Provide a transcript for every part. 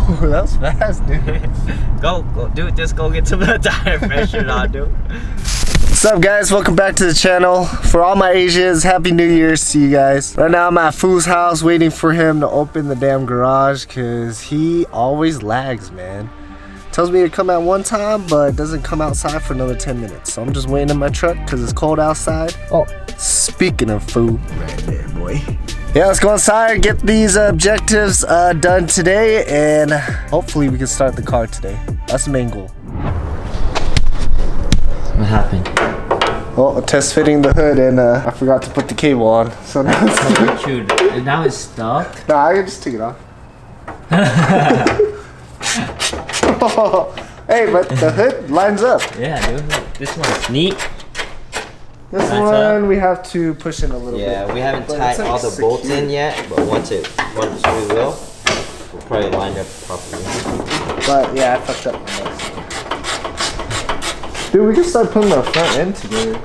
Oh, that was fast, dude. Go, dude. Just go get some tire pressure on, dude. What's up, guys? Welcome back to the channel. For all my Asians, Happy New Year's to you guys. Right now I'm at Foo's house waiting for him to open the damn garage because he always lags, man. Tells me to come at one time, but doesn't come outside for another 10 minutes. So I'm just waiting in my truck because it's cold outside. Oh, speaking of food, right there, boy. Yeah, let's go inside, get these objectives done today, and hopefully we can start the car today. That's the main goal. What happened? Well, test fitting the hood, and I forgot to put the cable on. So now it's Shoot, and now it's stuck? Nah, I can just take it off. Hey, but the hood lines up. Yeah, dude. This one's neat. This one we have to push in a little bit. Yeah, we haven't tied all the bolts in yet, but once we will, we'll probably line up properly. But yeah, I fucked up on this. Dude, we can start putting the front end together.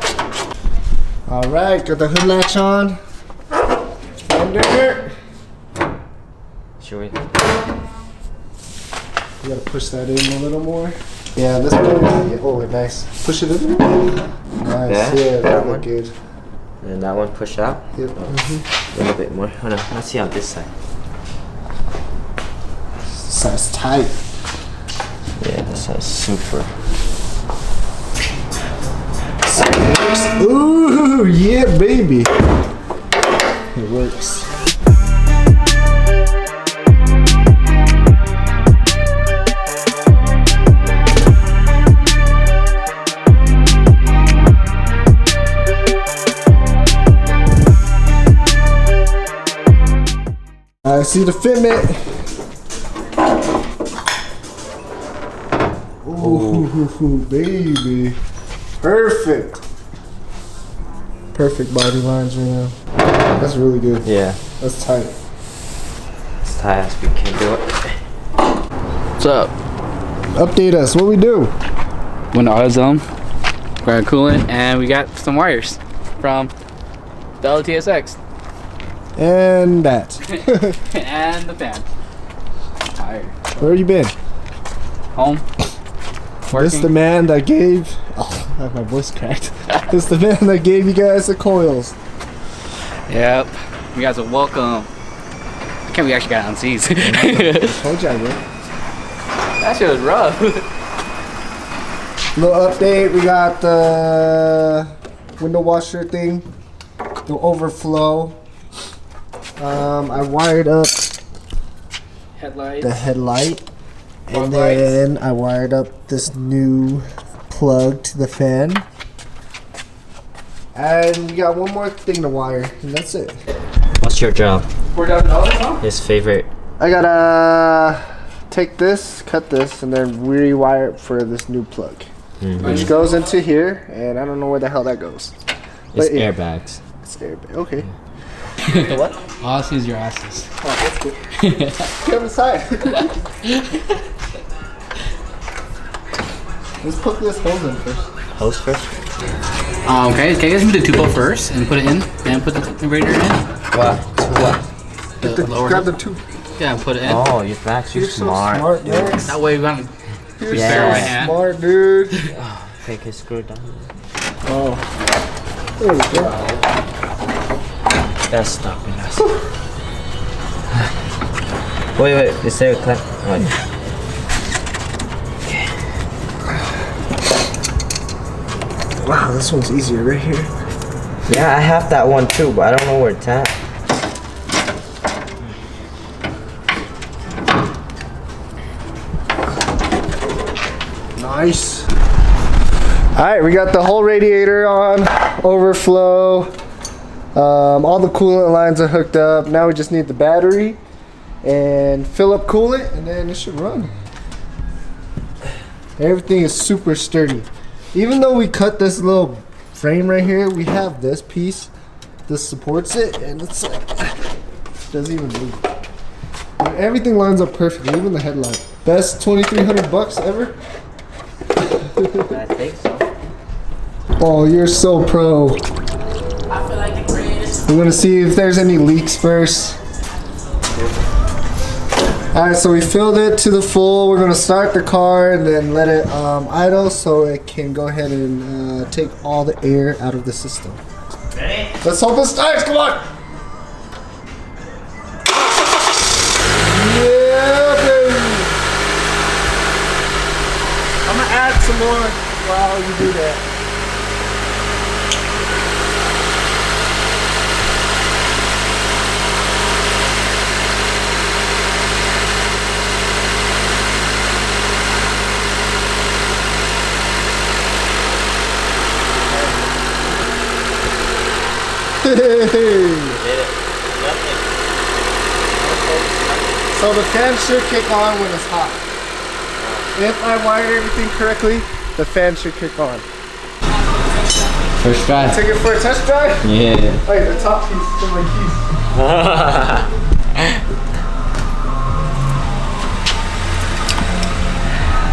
Alright, got the hood latch on. Under. Should we? You gotta push that in a little more. Yeah, this one. Yeah, oh, nice. Push it in. Nice. Yeah, that look good. And that one push out? Yep. A little bit more. Hold on. Let's see on this side. This side's tight. Yeah, this side's super. Ooh, yeah, baby. It works. I see the fitment. Ooh, baby. Perfect. Perfect body lines right now. That's really good. Yeah. That's tight. As tight as we can do it. What's up? Update us. What we do? Went to AutoZone, grabbed coolant, and we got some wires from the TSX. And that. And the fan. Tired. Where you been? Home. Working. This the man that gave. Oh, I have my voice cracked. This the man that gave you guys the coils. Yep. You guys are welcome. I can't we actually got it on seats. I told you I would. That shit was rough. Little update. We got the window washer thing. The overflow. I wired up Headlights. the headlight. And Fog lights. then I wired up this new plug to the fan. And we got one more thing to wire, and that's it. What's your job? $4,000, huh? His favorite. I gotta take this, cut this, and then rewire it for this new plug. Which goes into here, and I don't know where the hell that goes. It's But yeah, airbags. it's airbag. Okay. What? All I see is your asses. Oh, that's good. Get on the side. Let's put this hose in first. Hose first? Okay, can you guys move the tubo first and put it in, and put the radiator in? What? The lower Grab hose. the tube. Yeah, and put it in. Oh, you're actually You're smart. so smart, dude. That way we got You're Yeah. so right hand. smart, dude. Take his screw down. Oh. There we go. That's stopping us. Wait, is there a clamp? Wait. Wow, this one's easier right here. Yeah, I have that one too, but I don't know where it's at. Nice. Alright, we got the whole radiator on, overflow. All the coolant lines are hooked up. Now we just need the battery and fill up coolant, and then it should run. Everything is super sturdy. Even though we cut this little frame right here, we have this piece. This supports it, and it's like, doesn't even move. And everything lines up perfectly, even the headlight. Best $2,300 ever. I think so. Oh, you're so pro. I feel like the greatest. We're gonna see if there's any leaks first. Alright, so we filled it to the full. We're gonna start the car and then let it idle so it can go ahead and take all the air out of the system. Ready? Let's hope it starts, come on! Yeah, baby! I'm gonna add some more while you do that. So the fan should kick on when it's hot. If I wired everything correctly, the fan should kick on. First try. Take it for a test drive? Yeah. Wait, the top piece to my keys.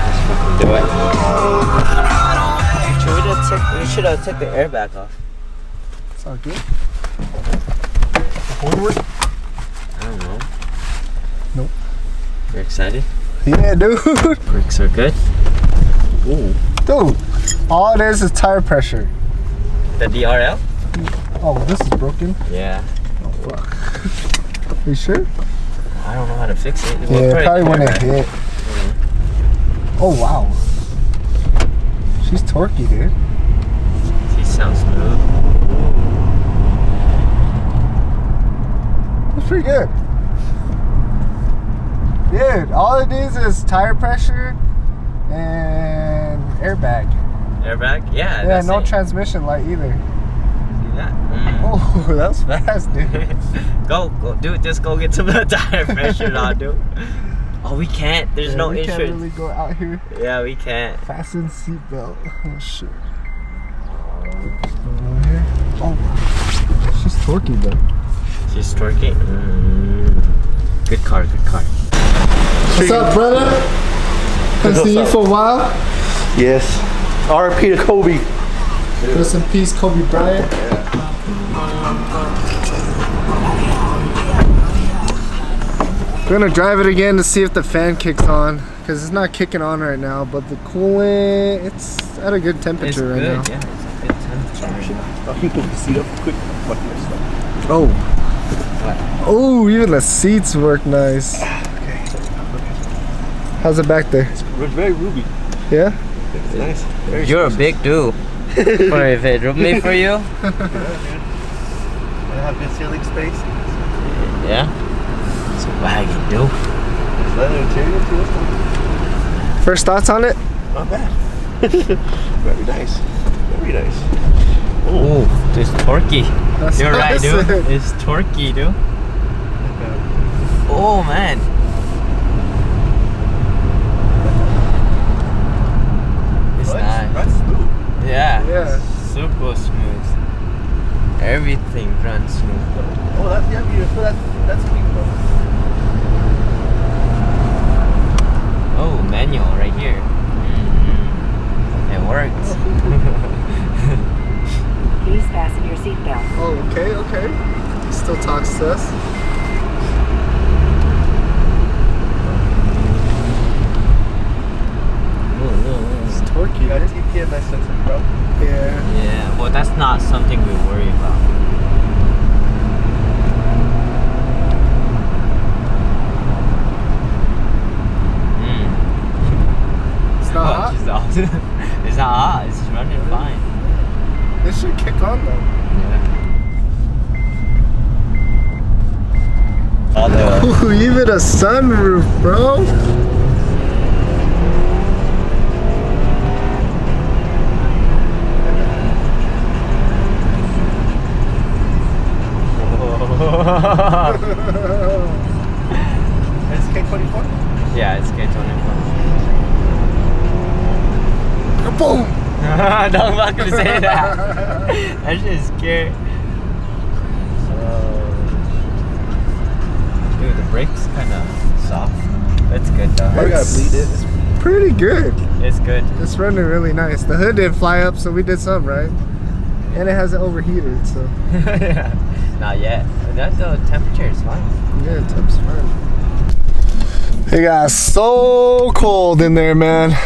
Let's fucking do it. We should have took the airbag off. It's all good. I don't know. Nope. You're excited? Yeah, dude. Brakes are good. Ooh. Dude, all it is tire pressure. The DRL? Oh, this is broken. Yeah. Oh, fuck. You sure? I don't know how to fix it. Yeah, probably when it hit. Oh, wow. She's torquey, dude. She sounds smooth. That's pretty good. Dude, all it needs is tire pressure and airbag. Airbag? Yeah. Yeah, that's no it. transmission light either. See that? Oh, that was fast, dude. Go, dude. Just go get some tire pressure on, dude. Oh, we can't. There's Yeah, no we insurance. can't really go out here. Yeah, we can't. Fasten seatbelt. Oh shit. Oh wow. She's torquey though. She's torquey. Good car, good car. What's up, brother? Haven't seen you for a while. Yes. RP to Kobe. Rest in peace, Kobe Bryant. We're gonna drive it again to see if the fan kicks on, because it's not kicking on right now, but the coolant, it's at a good temperature right now. Yeah, it's a good temperature. Oh, you can see up quick. Oh. Oh, even the seats work nice. How's it back there? It's very ruby. Yeah? It's nice. Very You're a big dude. For if it room me for you. I have good ceiling space. Yeah. It's a wagon, dude. It's leather interior too. First thoughts on it? Not bad. Very nice. Very nice. Oh, it's torquey. That's You're right, dude. it. It's torquey, dude. Oh man. It's nice. That's smooth. Yeah. Yeah. Super smooth. Everything runs smooth. Oh, that's yeah, beautiful. That's beautiful. Oh, manual right here. It works. Please fasten your seatbelt. Oh, okay, okay. He still talks to us. It's torquey, You got right? TPMS sensor, bro. Yeah. Yeah, well that's not something we worry about. It's not hot? It's not it's not hot, it's running fine. It should kick on though. Yeah. All the Ooh, even a sunroof, bro. It's K24? yeah, it's K24. Boom. Don't fucking say that. That shit is scary. Dude, the brakes kind of soft. It's good though. I gotta bleed it. It's Pretty good. It's good. It's running really nice. The hood didn't fly up, so we did something right. And it hasn't overheated, so Yeah. Not yet. That the temperature is fine. yeah, temp's fine. It got so cold in there, man.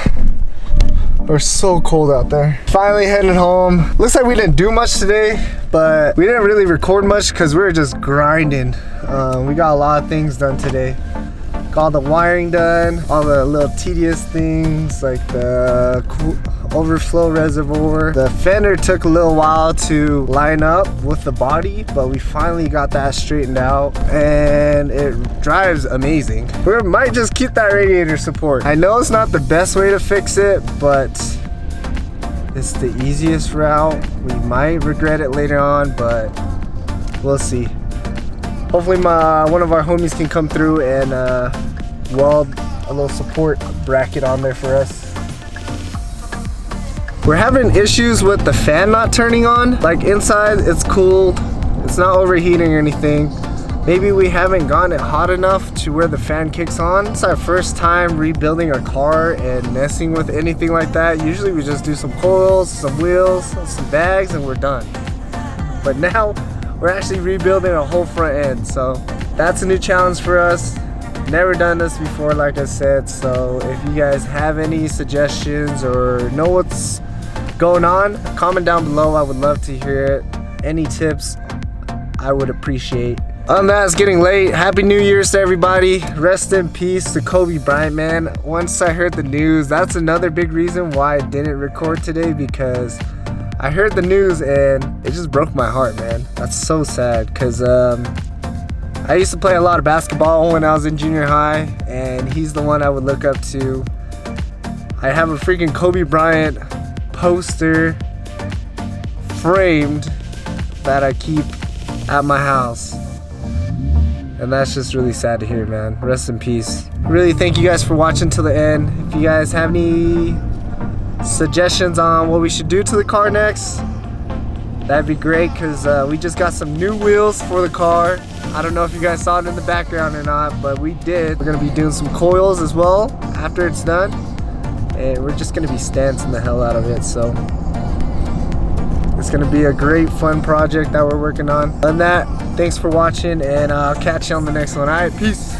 We're so cold out there. Finally heading home. Looks like we didn't do much today, but we didn't really record much because we were just grinding. We got a lot of things done today. Got all the wiring done, all the little tedious things like the overflow reservoir. The fender took a little while to line up with the body, but we finally got that straightened out and it drives amazing. We might just keep that radiator support. I know it's not the best way to fix it, but it's the easiest route. We might regret it later on, but we'll see. Hopefully one of our homies can come through and weld a little support bracket on there for us. We're having issues with the fan not turning on. Like inside it's cooled, it's not overheating or anything. Maybe we haven't gotten it hot enough to where the fan kicks on. It's our first time rebuilding our car and messing with anything like that. Usually we just do some coils, some wheels, some bags, and we're done. But now we're actually rebuilding a whole front end, so that's a new challenge for us. Never done this before, like I said, so if you guys have any suggestions or know what's going on, comment down below. I would love to hear it. Any tips I would appreciate. Other than that, it's getting late. Happy New Year's to everybody. Rest in peace to Kobe Bryant, man. Once I heard the news, that's another big reason why I didn't record today, because I heard the news and it just broke my heart, man. That's so sad, because I used to play a lot of basketball when I was in junior high, and he's the one I would look up to. I have a freaking Kobe Bryant poster framed that I keep at my house. And that's just really sad to hear, man. Rest in peace. Really thank you guys for watching till the end. If you guys have any suggestions on what we should do to the car next, that'd be great, because we just got some new wheels for the car. I don't know if you guys saw it in the background or not, but we did. We're gonna be doing some coils as well after it's done, and we're just gonna be stancing the hell out of it, so it's gonna be a great fun project that we're working on. Other than that, thanks for watching, and I'll catch you on the next one. All right, peace.